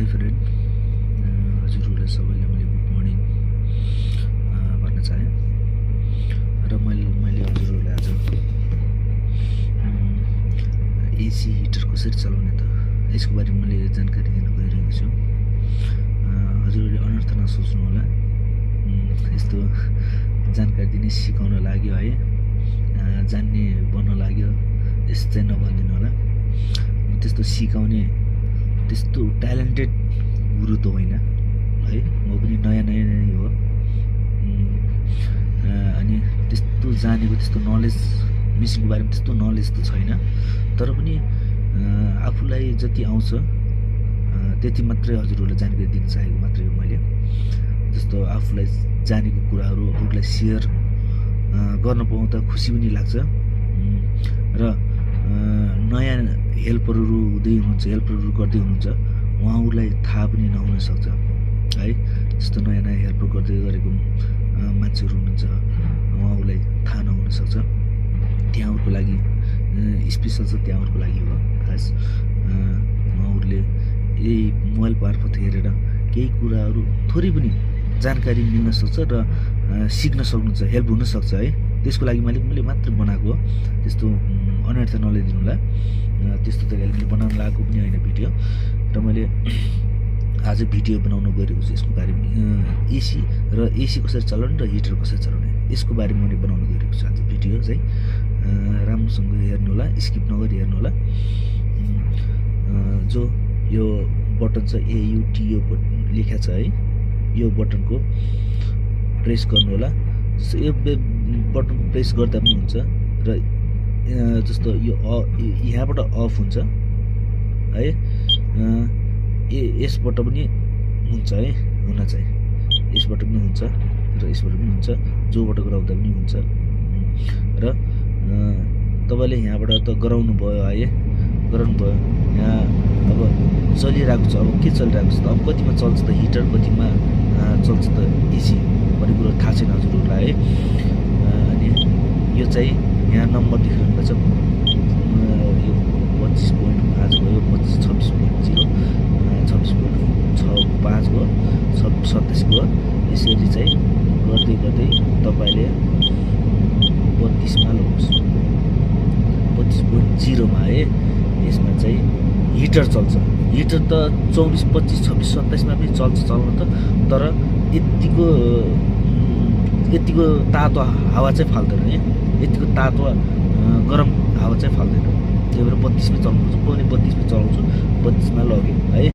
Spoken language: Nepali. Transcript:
हाई फ्रेन्ड, हजुरहरूलाई सबैलाई मैले गुड मर्निङ भन्न चाहेँ र मैले हजुरहरूलाई आज एसी हिटर कसरी चलाउने त यसको बारेमा मैले जानकारी दिन गइरहेको छु। हजुरहरूले अनर्थ नसोच्नु होला, यस्तो जानकारी दिने सिकाउन लाग्यो है, जान्ने बन्न लाग्यो यस्तो चाहिँ नभनिदिनु होला। त्यस्तो सिकाउने त्यस्तो ट्यालेन्टेड गुरु त होइन है, म पनि नयाँ नै हो। अनि त्यस्तो जानेको त्यस्तो नलेज मेसिनको बारेमा त्यस्तो नलेज त छैन, तर पनि आफूलाई जति आउँछ त्यति मात्रै हजुरहरूलाई जानकारी दिन चाहेको मात्रै हो मैले। जस्तो आफूलाई जानेको कुराहरू अरूलाई सेयर गर्न पाउँदा खुसी पनि लाग्छ र नयाँ हेल्परहरू गर्दै हुनुहुन्छ उहाँहरूलाई थाहा पनि नहुन सक्छ है। जस्तो नयाँ हेल्पर गर्दै गरेको मान्छेहरू हुनुहुन्छ, उहाँहरूलाई थाहा नहुन सक्छ। त्यहाँहरूको लागि स्पेसल छ, त्यहाँहरूको लागि हो खास। उहाँहरूले यही मोबाइल मार्फत हेरेर केही कुराहरू थोरै पनि जानकारी मिल्न सक्छ र सिक्न सक्नुहुन्छ, हेल्प हुनसक्छ है। त्यसको लागि मैले मात्र बनाएको हो, त्यस्तो अनर्थ नलिदिनु होला। त्यस्तो तरिकाले मैले बनाउन लागेको पनि होइन भिडियो, र मैले आज भिडियो बनाउन गइरहेको छु यसको बारेमा। एसी र एसी कसरी चलाउने र हिटर कसरी चलाउने यसको बारेमा मैले बनाउन गइरहेको छु आज भिडियो चाहिँ। राम्रोसँग हेर्नु होला, स्किप नगरी हेर्नु होला। जो यो बटन छ AUTO लेखा छ है, यो बटनको प्रेस गर्नु होला। जस्तो यो बटनको प्रेस गर्दा पनि हुन्छ र जस्तो यो यहाँबाट अफ हुन्छ है, यसबाट पनि हुन्छ है, हुन चाहिँ यसबाट पनि हुन्छ र यसबाट पनि हुन्छ, जोबाट गराउँदा पनि हुन्छ। र तपाईँले यहाँबाट त गराउनु भयो है, गराउनु भयो। यहाँ अब चलिरहेको छ, अब के चलिरहेको छ त, अब कतिमा चल्छ त हिटर, कतिमा चल्छ त एसी भन्ने कुरो थाहा छैन हजुरहरूलाई है। अनि यो चाहिँ यहाँ नम्बर देख्नुहुन्छ, यो 25.5 भयो, 26.0, 26.65 भयो, 27 भयो। यसरी चाहिँ गर्दै गर्दै तपाईँले 32मा लगाउनुहोस्, 32.0 मा है। यसमा चाहिँ हिटर चल्छ। हिटर त 24, 25, 26, 27मा पनि चल्न त, तर यतिको तातो हावा चाहिँ फाल्दैन है, यतिको तातो गरम हावा चाहिँ फाल्दैन। त्यही भएर 32मा चलाउनुपर्छ। पनि 32मा चलाउँछु, 32मा लग्यो है।